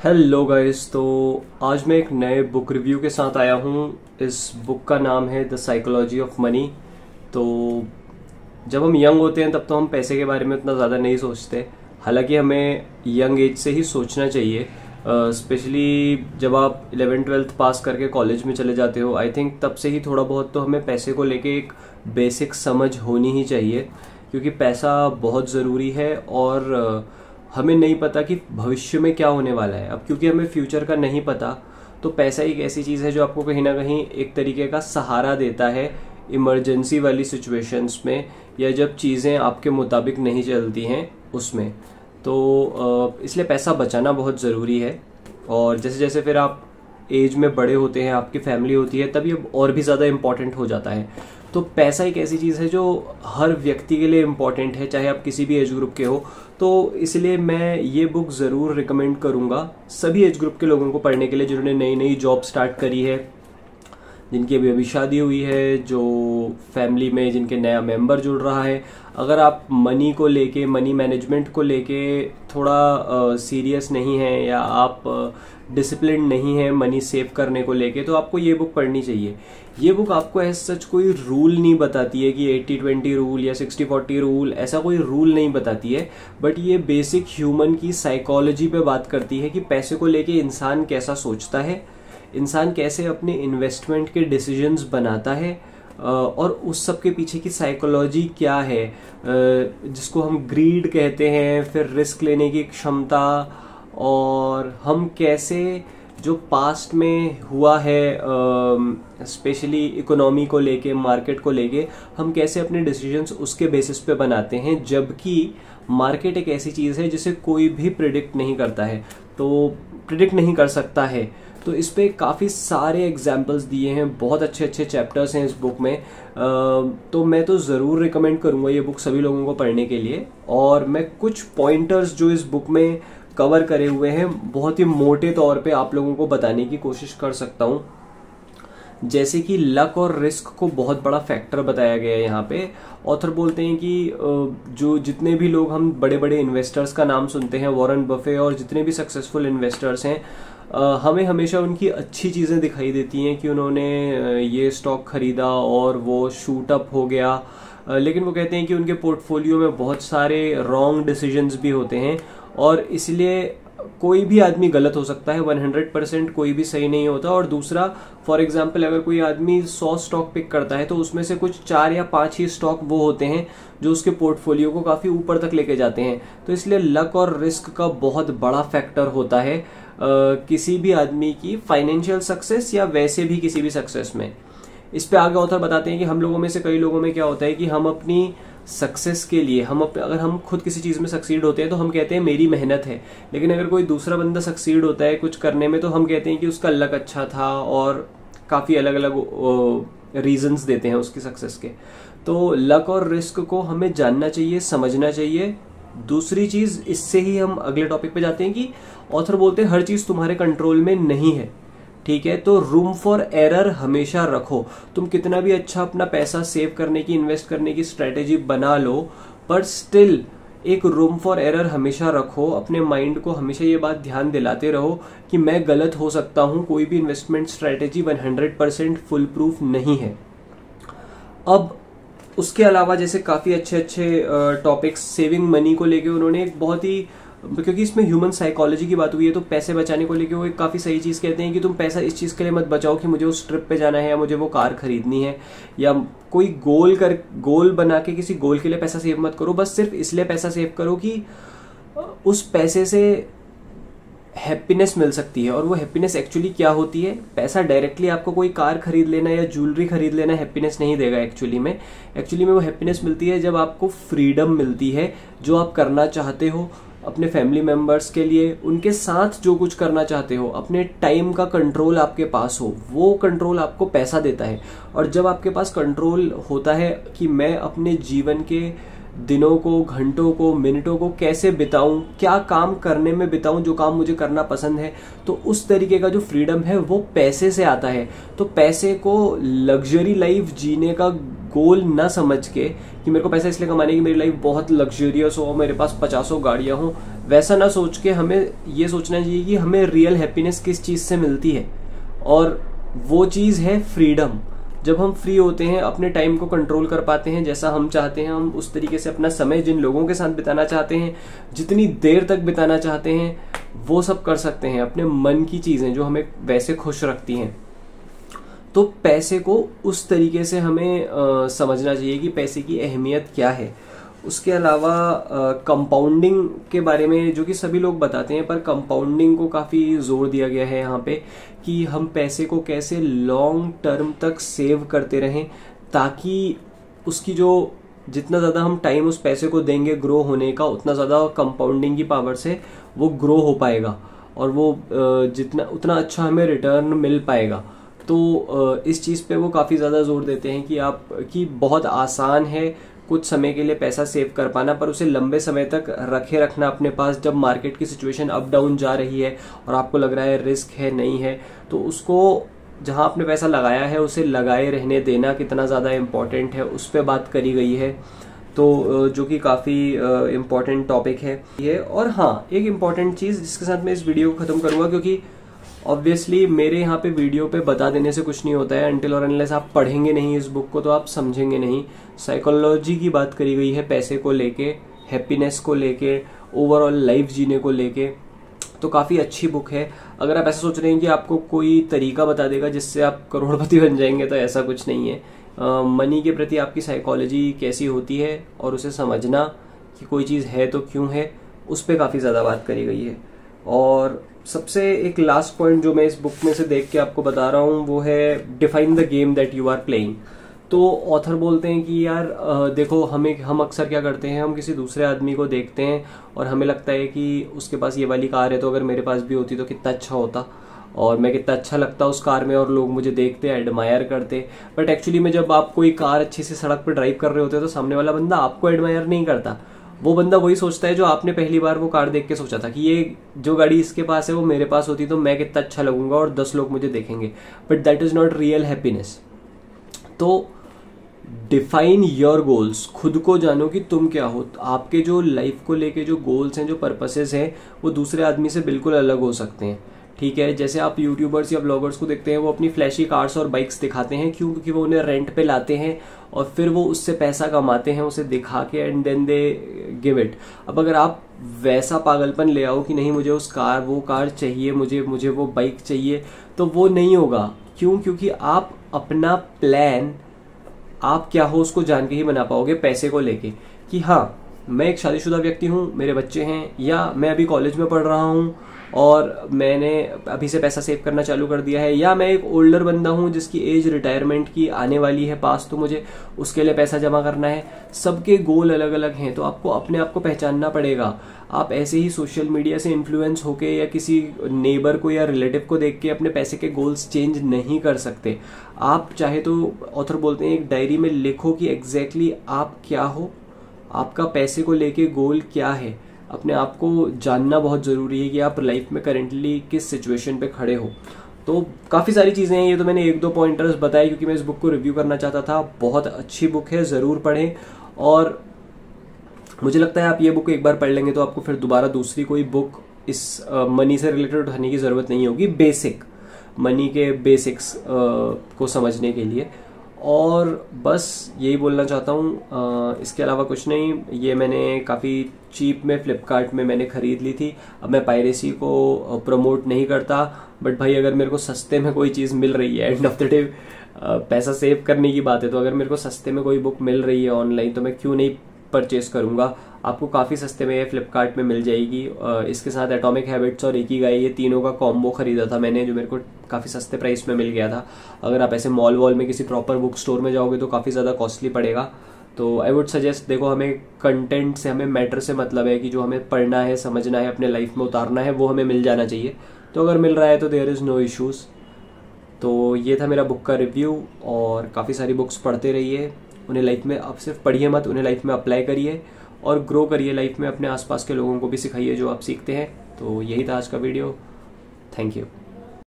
Hello guys. तो आज मैं एक नए बुक रिव्यू के साथ आया हूँ। इस बुक का नाम है द साइकोलॉजी ऑफ मनी। तो जब हम यंग होते हैं तब तो हम पैसे के बारे में उतना ज़्यादा नहीं सोचते। हालांकि हमें यंग एज से ही सोचना चाहिए, स्पेशली जब आप 11th-12th पास करके कॉलेज में चले जाते हो। आई थिंक तब से ही थोड़ा बहुत तो हमें पैसे को लेके एक बेसिक समझ होनी ही चाहिए, क्योंकि पैसा बहुत ज़रूरी है। और हमें नहीं पता कि भविष्य में क्या होने वाला है। अब क्योंकि हमें फ्यूचर का नहीं पता, तो पैसा एक ऐसी चीज़ है जो आपको कहीं ना कहीं एक तरीके का सहारा देता है इमरजेंसी वाली सिचुएशंस में, या जब चीज़ें आपके मुताबिक नहीं चलती हैं उसमें। तो इसलिए पैसा बचाना बहुत ज़रूरी है। और जैसे जैसे फिर आप एज में बड़े होते हैं, आपकी फैमिली होती है, तब ये और भी ज़्यादा इम्पॉर्टेंट हो जाता है। तो पैसा एक ऐसी चीज़ है जो हर व्यक्ति के लिए इम्पॉर्टेंट है, चाहे आप किसी भी एज ग्रुप के हो। तो इसलिए मैं ये बुक ज़रूर रिकमेंड करूँगा सभी एज ग्रुप के लोगों को पढ़ने के लिए, जिन्होंने नई नई जॉब स्टार्ट करी है, जिनकी अभी अभी शादी हुई है, जो फैमिली में जिनके नया मेंबर जुड़ रहा है। अगर आप मनी को लेके, मनी मैनेजमेंट को लेके थोड़ा सीरियस नहीं है, या आप डिसिप्लिन नहीं है मनी सेव करने को लेके, तो आपको ये बुक पढ़नी चाहिए। ये बुक आपको एज सच कोई रूल नहीं बताती है कि 80-20 रूल या 60-40 रूल, ऐसा कोई रूल नहीं बताती है। बट ये बेसिक ह्यूमन की साइकोलॉजी पे बात करती है कि पैसे को लेके इंसान कैसा सोचता है, इंसान कैसे अपने इन्वेस्टमेंट के डिसीजंस बनाता है, और उस सब के पीछे की साइकोलॉजी क्या है, जिसको हम ग्रीड कहते हैं, फिर रिस्क लेने की क्षमता, और हम कैसे जो पास्ट में हुआ है स्पेशली इकोनॉमी को लेके, मार्केट को लेके, हम कैसे अपने डिसीजंस उसके बेसिस पे बनाते हैं। जबकि मार्केट एक ऐसी चीज़ है जिसे कोई भी प्रिडिक्ट नहीं करता है, तो प्रिडिक्ट नहीं कर सकता है। तो इस पे काफ़ी सारे एग्जाम्पल्स दिए हैं, बहुत अच्छे अच्छे चैप्टर्स हैं इस बुक में। तो मैं तो ज़रूर रिकमेंड करूँगा ये बुक सभी लोगों को पढ़ने के लिए। और मैं कुछ पॉइंटर्स जो इस बुक में कवर करे हुए हैं, बहुत ही मोटे तौर पे आप लोगों को बताने की कोशिश कर सकता हूँ। जैसे कि लक और रिस्क को बहुत बड़ा फैक्टर बताया गया है यहाँ पे। ऑथर बोलते हैं कि जो जितने भी लोग, हम बड़े बड़े इन्वेस्टर्स का नाम सुनते हैं, वॉरेन बफे और जितने भी सक्सेसफुल इन्वेस्टर्स हैं, हमें हमेशा उनकी अच्छी चीज़ें दिखाई देती हैं कि उन्होंने ये स्टॉक खरीदा और वो शूट अप हो गया। लेकिन वो कहते हैं कि उनके पोर्टफोलियो में बहुत सारे रॉन्ग डिसीजंस भी होते हैं, और इसलिए कोई भी आदमी गलत हो सकता है, 100% कोई भी सही नहीं होता। और दूसरा, फॉर एग्जांपल, अगर कोई आदमी 100 स्टॉक पिक करता है, तो उसमें से कुछ 4 या 5 ही स्टॉक वो होते हैं जो उसके पोर्टफोलियो को काफ़ी ऊपर तक लेके जाते हैं। तो इसलिए लक और रिस्क का बहुत बड़ा फैक्टर होता है किसी भी आदमी की फाइनेंशियल सक्सेस, या वैसे भी किसी भी सक्सेस में। इस पे आगे ऑथर बताते हैं कि हम लोगों में से कई लोगों में क्या होता है कि हम अपनी सक्सेस के लिए, अगर हम खुद किसी चीज़ में सक्सीड होते हैं तो हम कहते हैं मेरी मेहनत है। लेकिन अगर कोई दूसरा बंदा सक्सीड होता है कुछ करने में, तो हम कहते हैं कि उसका लक अच्छा था, और काफ़ी अलग अलग रीजंस देते हैं उसकी सक्सेस के। तो लक और रिस्क को हमें जानना चाहिए, समझना चाहिए। दूसरी चीज़, इससे ही हम अगले टॉपिक पे जाते हैं कि ऑथर बोलते हैं हर चीज़ तुम्हारे कंट्रोल में नहीं है, ठीक है। तो रूम फॉर एरर हमेशा रखो। तुम कितना भी अच्छा अपना पैसा सेव करने की, इन्वेस्ट करने की स्ट्रेटेजी बना लो, पर स्टिल एक रूम फॉर एरर हमेशा रखो। अपने माइंड को हमेशा ये बात ध्यान दिलाते रहो कि मैं गलत हो सकता हूं। कोई भी इन्वेस्टमेंट स्ट्रेटेजी 100% फुल प्रूफ नहीं है। अब उसके अलावा जैसे काफ़ी अच्छे अच्छे टॉपिक्स सेविंग मनी को लेके उन्होंने एक बहुत ही, क्योंकि इसमें ह्यूमन साइकोलॉजी की बात हुई है, तो पैसे बचाने को लेके वो एक काफ़ी सही चीज़ कहते हैं कि तुम पैसा इस चीज़ के लिए मत बचाओ कि मुझे उस ट्रिप पे जाना है, या मुझे वो कार खरीदनी है, या कोई गोल बना के किसी गोल के लिए पैसा सेव मत करो। बस सिर्फ इसलिए पैसा सेव करो कि उस पैसे से हैप्पीनेस मिल सकती है। और वो हैप्पीनेस एक्चुअली क्या होती है? पैसा डायरेक्टली आपको कोई कार खरीद लेना या ज्वेलरी खरीद लेना हैप्पीनेस नहीं देगा। एक्चुअली में वो हैप्पीनेस मिलती है जब आपको फ्रीडम मिलती है, जो आप करना चाहते हो अपने फैमिली मेंबर्स के लिए, उनके साथ जो कुछ करना चाहते हो, अपने टाइम का कंट्रोल आपके पास हो, वो कंट्रोल आपको पैसा देता है। और जब आपके पास कंट्रोल होता है कि मैं अपने जीवन के दिनों को, घंटों को, मिनटों को कैसे बिताऊं, क्या काम करने में बिताऊं जो काम मुझे करना पसंद है, तो उस तरीके का जो फ्रीडम है वो पैसे से आता है। तो पैसे को लग्जरी लाइफ जीने का गोल ना समझ के कि मेरे को पैसा इसलिए कमाने की मेरी लाइफ बहुत लग्जरियस हो, मेरे पास 50 गाड़ियां हो, वैसा ना सोच के हमें ये सोचना चाहिए कि हमें रियल हैप्पीनेस किस चीज़ से मिलती है, और वो चीज़ है फ्रीडम। जब हम फ्री होते हैं, अपने टाइम को कंट्रोल कर पाते हैं जैसा हम चाहते हैं, हम उस तरीके से अपना समय जिन लोगों के साथ बिताना चाहते हैं, जितनी देर तक बिताना चाहते हैं, वो सब कर सकते हैं। अपने मन की चीज़ें जो हमें वैसे खुश रखती हैं, तो पैसे को उस तरीके से हमें समझना चाहिए कि पैसे की अहमियत क्या है। उसके अलावा कंपाउंडिंग के बारे में जो कि सभी लोग बताते हैं, पर कंपाउंडिंग को काफ़ी जोर दिया गया है यहाँ पे कि हम पैसे को कैसे लॉन्ग टर्म तक सेव करते रहें, ताकि उसकी जो जितना ज़्यादा हम टाइम उस पैसे को देंगे ग्रो होने का, उतना ज़्यादा कंपाउंडिंग की पावर से वो ग्रो हो पाएगा और वो जितना उतना अच्छा हमें रिटर्न मिल पाएगा। तो इस चीज़ पे वो काफ़ी ज़्यादा जोर देते हैं कि बहुत आसान है कुछ समय के लिए पैसा सेव कर पाना, पर उसे लंबे समय तक रखना अपने पास। जब मार्केट की सिचुएशन अप डाउन जा रही है और आपको लग रहा है रिस्क है, नहीं है, तो उसको जहां आपने पैसा लगाया है उसे लगाए रहने देना कितना ज़्यादा इम्पोर्टेंट है, उस पर बात करी गई है। तो जो कि काफ़ी इम्पोर्टेंट टॉपिक है ये। और हाँ, एक इम्पॉर्टेंट चीज़ जिसके साथ मैं इस वीडियो को ख़त्म करूँगा, क्योंकि ऑब्वियसली मेरे यहाँ पे वीडियो पे बता देने से कुछ नहीं होता है, अनटिल और अनलेस आप पढ़ेंगे नहीं इस बुक को तो आप समझेंगे नहीं। साइकोलॉजी की बात करी गई है पैसे को लेके, हैप्पीनेस को लेके, ओवरऑल लाइफ जीने को लेके, तो काफ़ी अच्छी बुक है। अगर आप ऐसा सोच रहे हैं कि आपको कोई तरीका बता देगा जिससे आप करोड़पति बन जाएंगे, तो ऐसा कुछ नहीं है। मनी के प्रति आपकी साइकोलॉजी कैसी होती है और उसे समझना कि कोई चीज़ है तो क्यों है, उस पर काफ़ी ज़्यादा बात करी गई है। और सबसे एक लास्ट पॉइंट जो मैं इस बुक में से देख के आपको बता रहा हूँ वो है define the game that you are playing. तो ऑथर बोलते हैं कि यार देखो, हम अक्सर क्या करते हैं, हम किसी दूसरे आदमी को देखते हैं और हमें लगता है कि उसके पास ये वाली कार है, तो अगर मेरे पास भी होती तो कितना अच्छा होता और मैं कितना अच्छा लगता उस कार में और लोग मुझे देखते, एडमायर करते। बट एक्चुअली में जब आप कोई कार अच्छी सी सड़क पर ड्राइव कर रहे होते हो तो सामने वाला बंदा आपको एडमायर नहीं करता, वो बंदा वही सोचता है जो आपने पहली बार वो कार देख के सोचा था कि ये जो गाड़ी इसके पास है वो मेरे पास होती तो मैं कितना अच्छा लगूंगा और 10 लोग मुझे देखेंगे। But that is not real happiness. तो डिफाइन योर गोल्स, खुद को जानो कि तुम क्या हो। आपके जो लाइफ को लेके जो गोल्स हैं, जो पर्पसेस हैं, वो दूसरे आदमी से बिल्कुल अलग हो सकते हैं। ठीक है, जैसे आप यूट्यूबर्स या ब्लॉगर्स को देखते हैं, वो अपनी फ्लैशी कार्स और बाइक्स दिखाते हैं, क्यों? क्योंकि वो उन्हें रेंट पे लाते हैं और फिर वो उससे पैसा कमाते हैं उसे दिखा के, and then they give it. अब अगर आप वैसा पागलपन ले आओ कि नहीं मुझे वो कार चाहिए, मुझे वो बाइक चाहिए, तो वो नहीं होगा। क्यों? क्योंकि आप अपना प्लान आप क्या हो उसको जान के ही बना पाओगे पैसे को लेके, कि हाँ मैं एक शादीशुदा व्यक्ति हूँ, मेरे बच्चे हैं, या मैं अभी कॉलेज में पढ़ रहा हूँ और मैंने अभी से पैसा सेव करना चालू कर दिया है, या मैं एक ओल्डर बंदा हूँ जिसकी एज रिटायरमेंट की आने वाली है पास, तो मुझे उसके लिए पैसा जमा करना है। सबके गोल अलग अलग हैं, तो आपको अपने आप को पहचानना पड़ेगा। आप ऐसे ही सोशल मीडिया से इन्फ्लुएंस होके या किसी नेबर को या रिलेटिव को देख के अपने पैसे के गोल्स चेंज नहीं कर सकते। आप चाहे तो, ऑथर बोलते हैं, एक डायरी में लिखो कि एग्जैक्टली आप क्या हो, आपका पैसे को लेके गोल क्या है। अपने आप को जानना बहुत ज़रूरी है कि आप लाइफ में करेंटली किस सिचुएशन पे खड़े हो। तो काफ़ी सारी चीज़ें हैं, ये तो मैंने 1-2 पॉइंटर्स बताए क्योंकि मैं इस बुक को रिव्यू करना चाहता था। बहुत अच्छी बुक है, ज़रूर पढ़ें। और मुझे लगता है आप ये बुक एक बार पढ़ लेंगे तो आपको फिर दोबारा दूसरी कोई बुक इस मनी से रिलेटेड उठाने की ज़रूरत नहीं होगी, बेसिक मनी के बेसिक्स को समझने के लिए। और बस यही बोलना चाहता हूँ, इसके अलावा कुछ नहीं। ये मैंने काफ़ी चीप में फ्लिपकार्ट में मैंने ख़रीद ली थी। अब मैं पायरेसी को प्रमोट नहीं करता, बट भाई अगर मेरे को सस्ते में कोई चीज़ मिल रही है, एंड ऑफ द डे पैसा सेव करने की बात है, तो अगर मेरे को सस्ते में कोई बुक मिल रही है ऑनलाइन तो मैं क्यों नहीं परचेस करूंगा। आपको काफ़ी सस्ते में ये फ्लिपकार्ट में मिल जाएगी। इसके साथ एटॉमिक हैबिट्स और इकिगाई, ये तीनों का कॉम्बो खरीदा था मैंने, जो मेरे को काफ़ी सस्ते प्राइस में मिल गया था। अगर आप ऐसे मॉल वॉल में किसी प्रॉपर बुक स्टोर में जाओगे तो काफ़ी ज़्यादा कॉस्टली पड़ेगा। तो आई वुड सजेस्ट, देखो हमें कंटेंट से, हमें मैटर से मतलब है कि जो हमें पढ़ना है, समझना है, अपने लाइफ में उतारना है, वो हमें मिल जाना चाहिए। तो अगर मिल रहा है तो देयर इज़ नो इश्यूज़। तो ये था मेरा बुक का रिव्यू। और काफ़ी सारी बुक्स पढ़ते रहिए, उन्हें लाइफ में, अब सिर्फ पढ़िए मत, उन्हें लाइफ में अप्लाई करिए और ग्रो करिए लाइफ में। अपने आसपास के लोगों को भी सिखाइए जो आप सीखते हैं। तो यही था आज का वीडियो। Thank you.